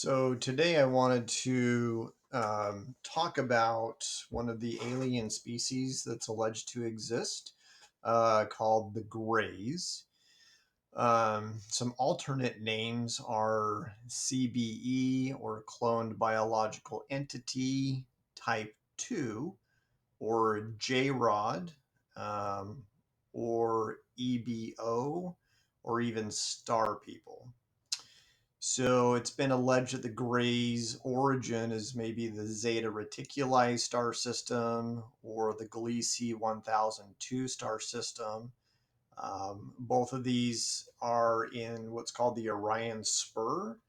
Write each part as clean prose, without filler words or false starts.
So today I wanted to talk about one of the alien species that's alleged to exist, called the Greys. Some alternate names are CBE, or Cloned Biological Entity Type 2, or JROD, um, or EBO, or even Star People. So it's been alleged that the Gray's origin is maybe the Zeta Reticuli star system or the Gliese 1002 star system. Both of these are in what's called the Orion Spur,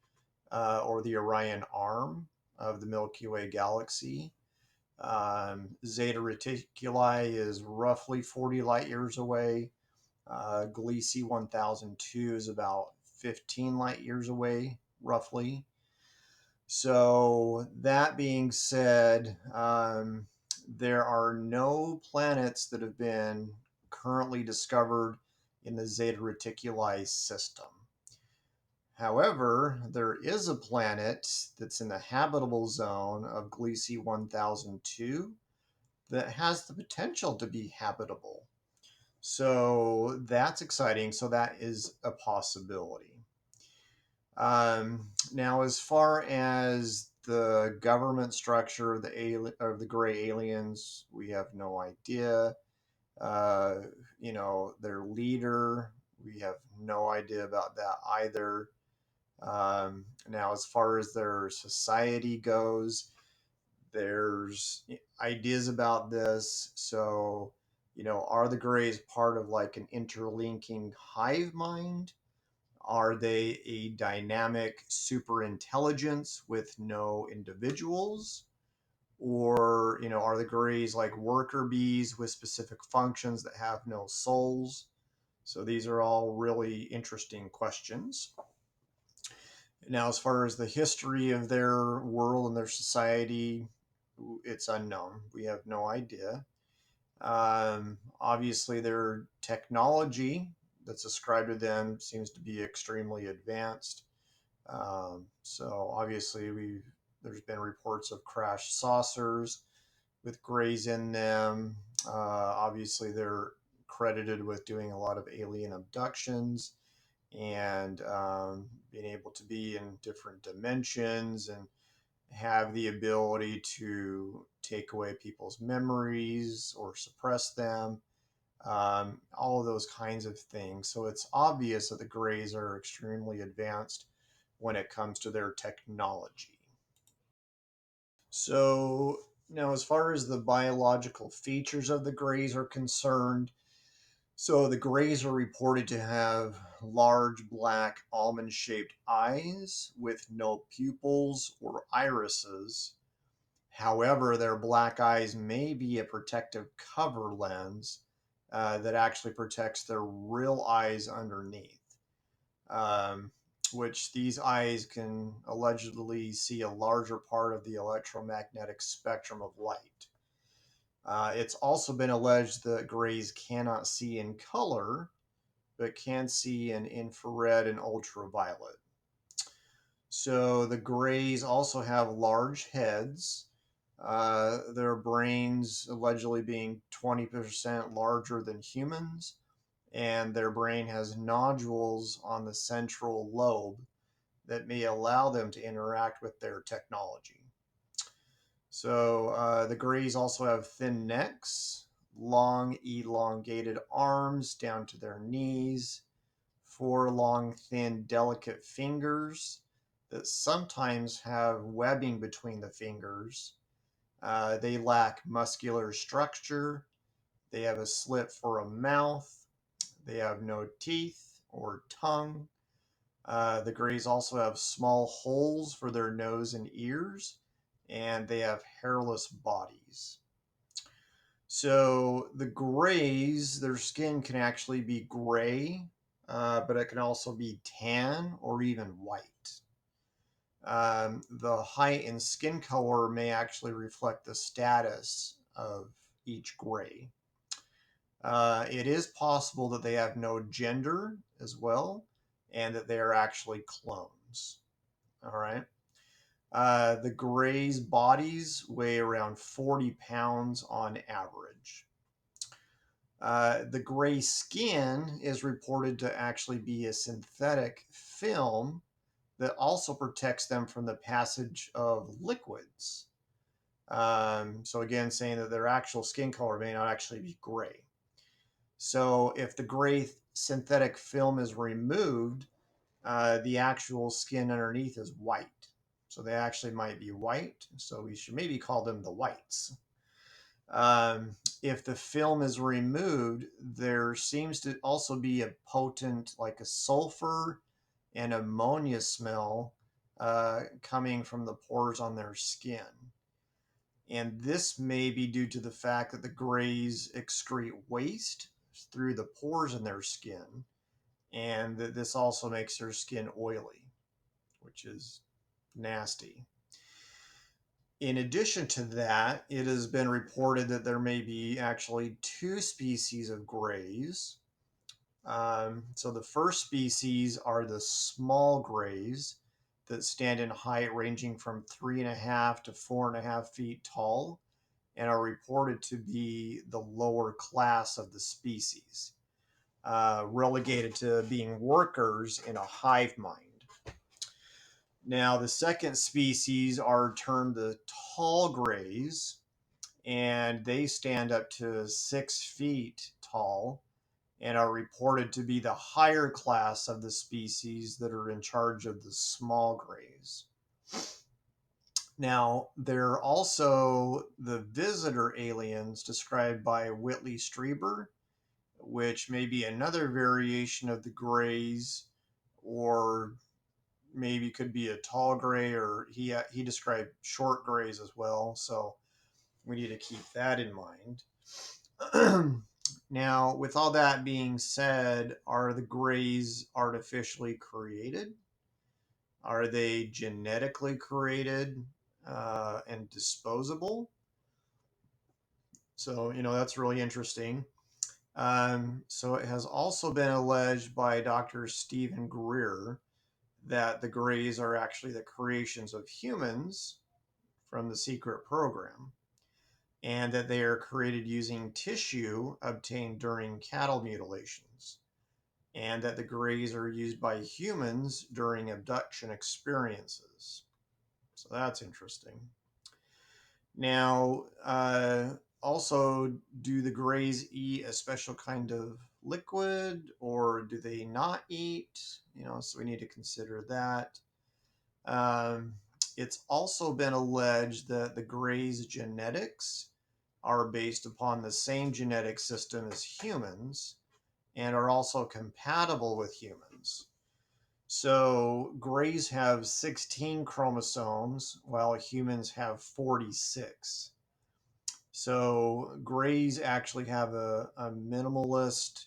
or the Orion Arm of the Milky Way galaxy. Zeta Reticuli is roughly 40 light years away. Gliese 1002 is about 15 light years away, roughly. So, that being said, there are no planets that have been currently discovered in the Zeta Reticuli system. However, there is a planet that's in the habitable zone of Gliese 1002 that has the potential to be habitable. So that's exciting. So that is a possibility. Now, as far as the government structure of the gray aliens, we have no idea. Uh, their leader, we have no idea about that either. Now, as far as their society goes, there's ideas about this. So, are the Greys part of like an interlinking hive mind? Are they a dynamic super intelligence with no individuals? Or, are the Greys like worker bees with specific functions that have no souls? So these are all really interesting questions. Now, as far as the history of their world and their society, it's unknown. We have no idea. Obviously, their technology that's ascribed to them seems to be extremely advanced. So obviously, there's been reports of crashed saucers with grays in them. Obviously, they're credited with doing a lot of alien abductions and being able to be in different dimensions and have the ability to take away people's memories or suppress them, all of those kinds of things. So it's obvious that the Greys are extremely advanced when it comes to their technology. So now, as far as the biological features of the Greys are concerned, so the Greys are reported to have large black almond-shaped eyes with no pupils or irises. However, their black eyes may be a protective cover lens that actually protects their real eyes underneath, um, which these eyes can allegedly see a larger part of the electromagnetic spectrum of light. It's also been alleged that Greys cannot see in color, but can see in infrared and ultraviolet. So the Greys also have large heads, their brains allegedly being 20% larger than humans, and their brain has nodules on the central lobe that may allow them to interact with their technology. So the Greys also have thin necks, long, elongated arms down to their knees, four long, thin, delicate fingers that sometimes have webbing between the fingers. They lack muscular structure. They have a slit for a mouth. They have no teeth or tongue. The Greys also have small holes for their nose and ears, and they have hairless bodies. So the Greys, their skin can actually be gray, but it can also be tan or even white. The height and skin color may actually reflect the status of each Grey. It is possible that they have no gender as well, and that they are actually clones. All right. The Greys' bodies weigh around 40 pounds on average. The gray skin is reported to actually be a synthetic film that also protects them from the passage of liquids. So again, saying that their actual skin color may not actually be gray. So if the gray synthetic film is removed, the actual skin underneath is white. So they actually might be white. So we should maybe call them the whites. If the film is removed, there seems to also be a potent, like a sulfur and ammonia smell coming from the pores on their skin. And this may be due to the fact that the Greys excrete waste through the pores in their skin, and that this also makes their skin oily, which is nasty. In addition to that, it has been reported that there may be actually two species of Greys. So the first species are the small Greys that stand in height ranging from 3.5 to 4.5 feet tall and are reported to be the lower class of the species, relegated to being workers in a hive mind. Now, the second species are termed the tall Greys, and they stand up to 6 feet tall and are reported to be the higher class of the species that are in charge of the small Greys. Now, there are also the visitor aliens described by Whitley Strieber, which may be another variation of the Greys, or maybe could be a tall Grey, or he described short Greys as well. So we need to keep that in mind. Now, with all that being said, are the Greys artificially created? Are they genetically created and disposable? So, that's really interesting. So, it has also been alleged by Dr. Stephen Greer that the Greys are actually the creations of humans from the secret program, and that they are created using tissue obtained during cattle mutilations, and that the Greys are used by humans during abduction experiences. So that's interesting. Now, also, do the Greys eat a special kind of liquid, or do they not eat? So we need to consider that. It's also been alleged that the Greys' genetics are based upon the same genetic system as humans and are also compatible with humans. So Greys have 16 chromosomes while humans have 46. So Greys actually have a minimalist,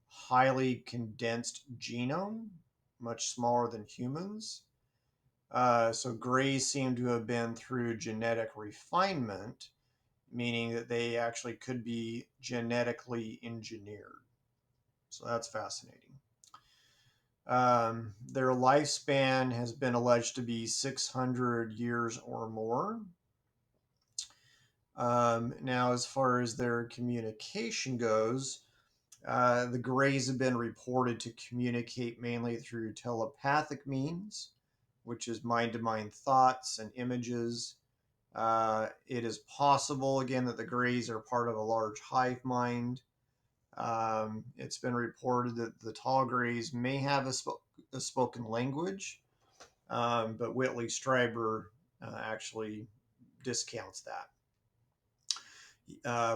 highly condensed genome, much smaller than humans. So Greys seem to have been through genetic refinement, meaning that they actually could be genetically engineered. So that's fascinating. Their lifespan has been alleged to be 600 years or more. Now, as far as their communication goes, the Greys have been reported to communicate mainly through telepathic means, which is mind-to-mind thoughts and images. It is possible, again, that the Greys are part of a large hive mind. It's been reported that the tall Greys may have a spoken language, but Whitley Strieber actually discounts that.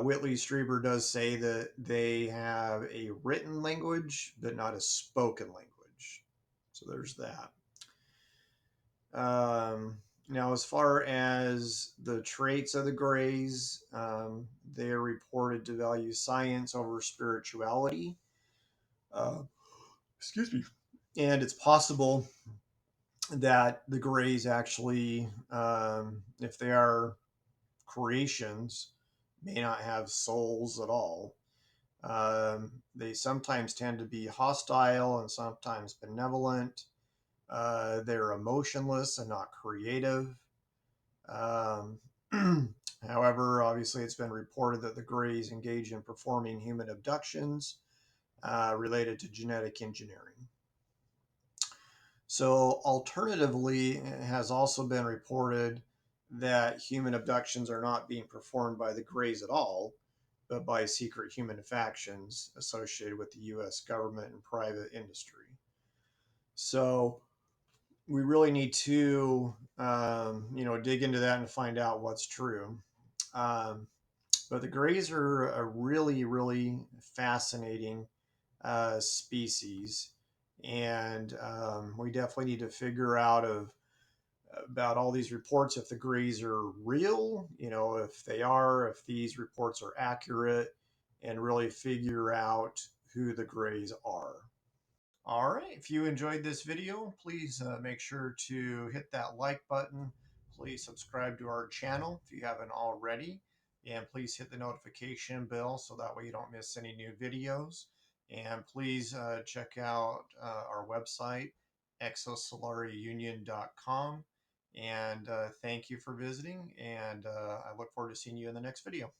Whitley Strieber does say that they have a written language, but not a spoken language. So there's that. Now, as far as the traits of the Greys, they are reported to value science over spirituality. Uh, excuse me. And it's possible that the Greys actually, if they are creations, may not have souls at all. They sometimes tend to be hostile and sometimes benevolent. They're emotionless and not creative. Um, However, obviously, it's been reported that the Greys engage in performing human abductions related to genetic engineering. So, alternatively, it has also been reported that human abductions are not being performed by the Greys at all, but by secret human factions associated with the U.S. government and private industry. So, we really need to, dig into that and find out what's true. Um, but the Greys are a really, really fascinating species, and we definitely need to figure out about all these reports if the Greys are real, if they are, if these reports are accurate, and really figure out who the Greys are. All right, if you enjoyed this video, please make sure to hit that like button. Please subscribe to our channel if you haven't already. And please hit the notification bell so that way you don't miss any new videos. And please check out our website, exosolariunion.com. And thank you for visiting. And I look forward to seeing you in the next video.